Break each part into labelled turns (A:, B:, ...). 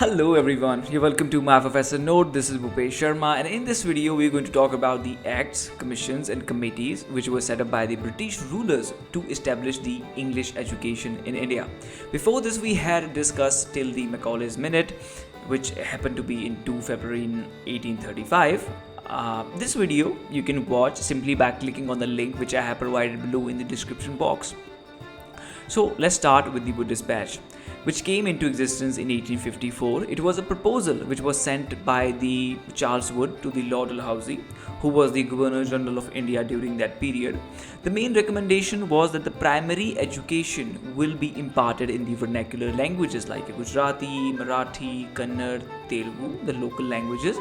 A: Hello everyone, you're welcome to my Professor Note. This is Bhupesh Sharma, and in this video we're going to talk about the acts, commissions and committees which were set up by the British rulers to establish the English education in India. Before this we had discussed till the Macaulay's Minute, which happened to be in 2 February 1835. This video you can watch simply by clicking on the link which I have provided below in the description box. So let's start with the Wood Dispatch, which came into existence in 1854. It was a proposal which was sent by the Charles Wood to the Lord Dalhousie, who was the Governor General of India during that period. The main recommendation was that the primary education will be imparted in the vernacular languages like Gujarati, Marathi, Kannada, Telugu, the local languages,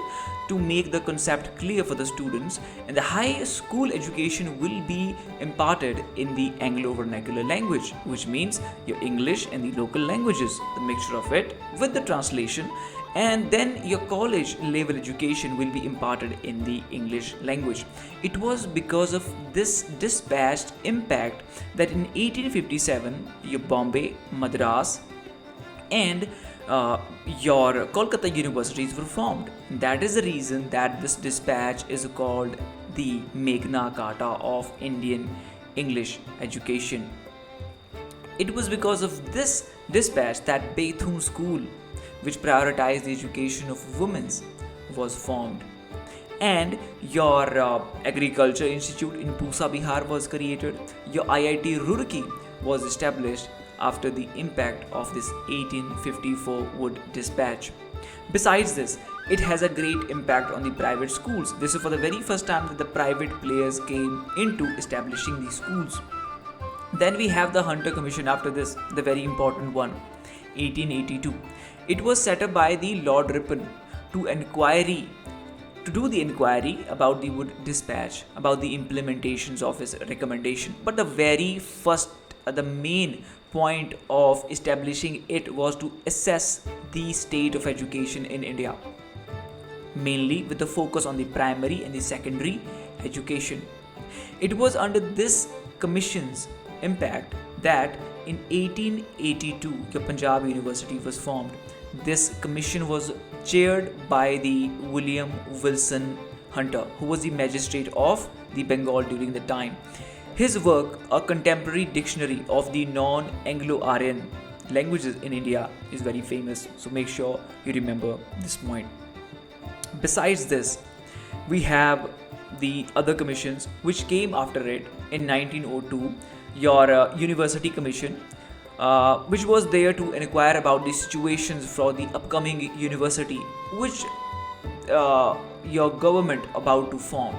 A: to make the concept clear for the students, and the high school education will be imparted in the Anglo vernacular language, which means your English and the local languages, the mixture of it with the translation, and then your college level education will be imparted in the English language. It was because of this dispatched impact that in 1857 your Bombay, Madras and your Kolkata universities were formed. That is the reason that this dispatch is called the Magna Carta of Indian English education. It was because of this dispatch that Bethune School, which prioritized the education of women, was formed. And your Agriculture Institute in Pusa, Bihar was created. Your IIT Roorkee was established after the impact of this 1854 Wood Dispatch. Besides this, it has a great impact on the private schools. This is for the very first time that the private players came into establishing these schools. Then we have the Hunter Commission after this, the very important one, 1882. It was set up by the Lord Ripon to do the inquiry about the Wood Dispatch, about the implementations of his recommendation. But the main point of establishing it was to assess the state of education in India, mainly with the focus on the primary and the secondary education. It was under this commission's impact that in 1882 the Punjab University was formed. This commission was chaired by the William Wilson Hunter, who was the magistrate of the Bengal during the time. His work, A Contemporary Dictionary of the Non-Anglo-Aryan Languages in India, is very famous, so make sure you remember this point. Besides this, we have the other commissions which came after it in 1902. Your University Commission, which was there to inquire about the situations for the upcoming university which your government about to form.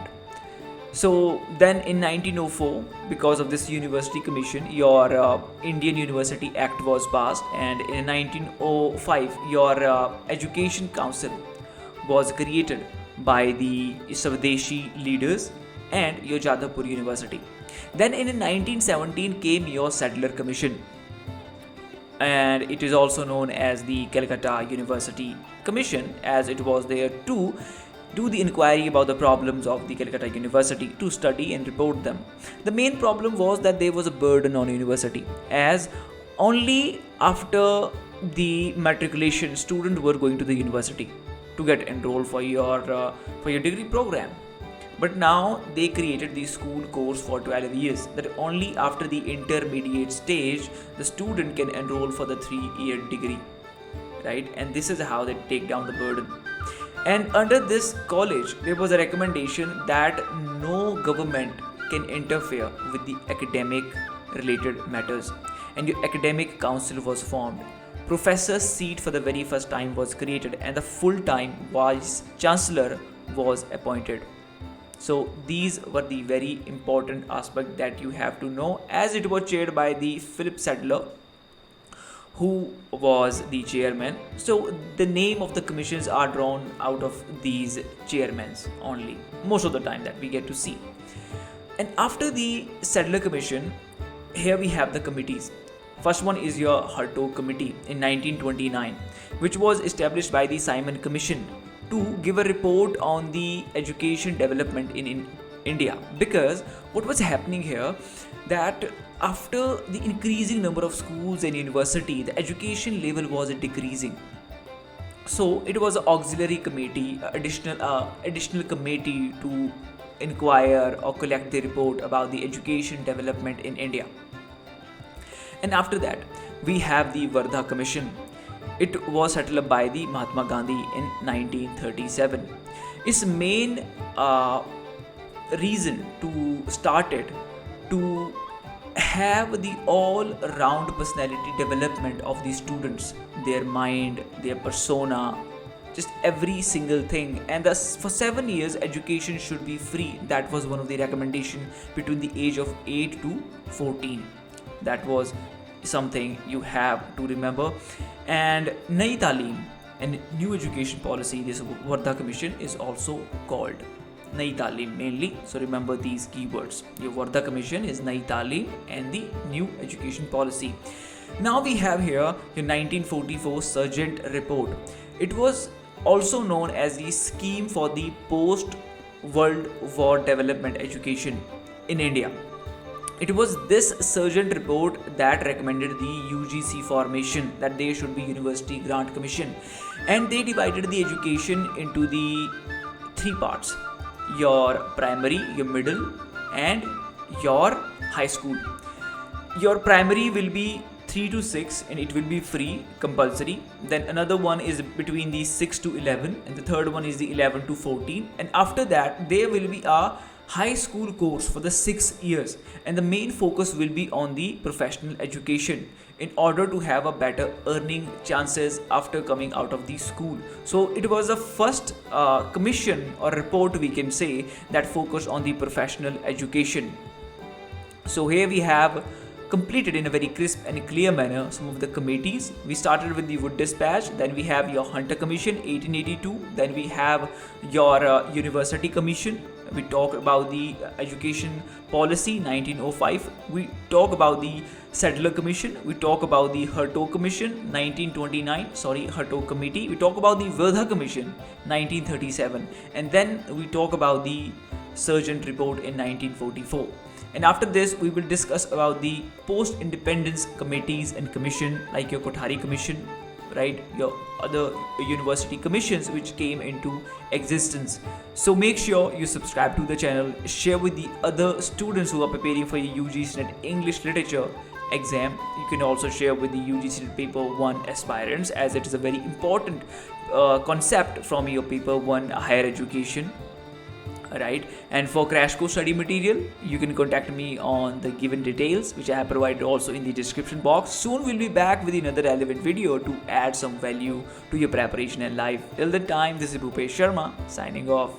A: So then in 1904, because of this University Commission, your Indian University Act was passed, and in 1905 your Education Council was created by the Swadeshi leaders and your Jadavpur University. Then in 1917 came your Sadler Commission, and it is also known as the Calcutta University Commission, as it was there to do the inquiry about the problems of the Calcutta University, to study and report them. The main problem was that there was a burden on university, as only after the matriculation students were going to the university to get enrolled for your degree program. But now they created the school course for 12 years, that only after the intermediate stage the student can enroll for the 3-year degree, right? And this is how they take down the burden. And under this college there was a recommendation that no government can interfere with the academic related matters, and your academic council was formed. Professor's seat for the very first time was created, and the full-time vice chancellor was appointed. So these were the very important aspects that you have to know, as it was chaired by the Philip Sadler, who was the chairman. So the name of the commissions are drawn out of these chairmen only, most of the time that we get to see. And after the Sadler Commission, here we have the committees. First one is your Hartog Committee in 1929, which was established by the Simon Commission to give a report on the education development in India. Because what was happening here, that after the increasing number of schools and university, the education level was decreasing. So it was an auxiliary committee, additional committee to inquire or collect the report about the education development in India. And after that, we have the Wardha Commission. It was set up by the Mahatma Gandhi in 1937. Its main reason to start it to have the all-round personality development of the students, their mind, their persona, just every single thing. And thus for 7 years education should be free. That was one of the recommendation between the age of 8 to 14. That was something you have to remember. And Nai Talim and new education policy, this Wardha Commission is also called Nai Talim mainly. So remember these keywords. Your Wardha Commission is Nai Talim and the new education policy. Now we have here your 1944 Sargent Report. It was also known as the scheme for the post-World War development education in India. It was this Sargent Report that recommended the UGC formation, that there should be University Grant Commission, and they divided the education into the 3 parts: your primary, your middle, and your high school. Your primary will be 3 to 6 and it will be free, compulsory. Then another one is between the 6 to 11, and the third one is the 11 to 14. And after that there will be a high school course for the 6 years, and the main focus will be on the professional education in order to have a better earning chances after coming out of the school. So it was the first commission or report, we can say, that focused on the professional education. So here we have completed in a very crisp and clear manner some of the committees. We started with the Wood Dispatch, then we have your Hunter Commission 1882, then we have your University Commission. We talk about the Education Policy 1905. We talk about the Sadler Commission. We talk about the Hurto Commission 1929. Hurto Committee. We talk about the Wardha Commission 1937, and then we talk about the Sargent Report in 1944. And after this we will discuss about the post-independence committees and commission, like your Kothari Commission, right, your other university commissions which came into existence. So make sure you subscribe to the channel, share with the other students who are preparing for your UGC NET English Literature exam. You can also share with the UGC NET Paper 1 aspirants, as it is a very important concept from your Paper 1 higher education. Right, and for crash course study material, you can contact me on the given details which I have provided also in the description box. Soon we'll be back with another relevant video to add some value to your preparation and life. Till the time, this is Bhupesh Sharma signing off.